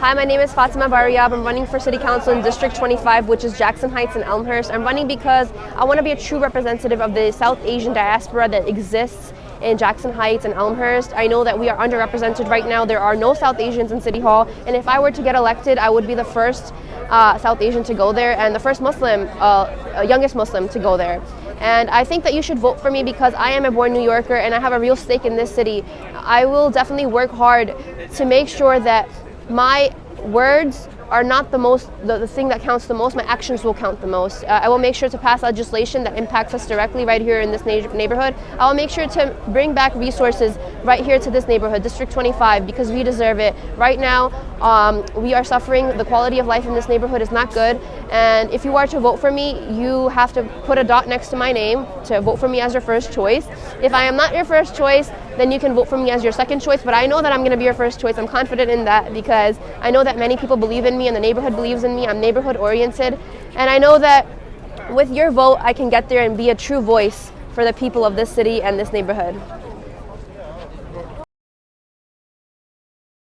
Hi, my name is Fatima Baryab. I'm running for City Council in District 25, which is Jackson Heights and Elmhurst. I'm running because I want to be a true representative of the South Asian diaspora that exists in Jackson Heights and Elmhurst. I know that we are underrepresented right now. There are no South Asians in City Hall, and if I were to get elected, I would be the first South Asian to go there and the first Muslim, youngest Muslim to go there. And I think that you should vote for me because I am a born New Yorker and I have a real stake in this city. I will definitely work hard to make sure that my words are not the thing that counts the most. My actions will count the most. I will make sure to pass legislation that impacts us directly right here in this neighborhood. I will make sure to bring back resources right here to this neighborhood, District 25, because we deserve it. Right now, we are suffering. The quality of life in this neighborhood is not good. And if you are to vote for me, you have to put a dot next to my name to vote for me as your first choice. If I am not your first choice, then you can vote for me as your second choice. But I know that I'm going to be your first choice. I'm confident in that because I know that many people believe in me and the neighborhood believes in me. I'm neighborhood oriented. And I know that with your vote, I can get there and be a true voice for the people of this city and this neighborhood.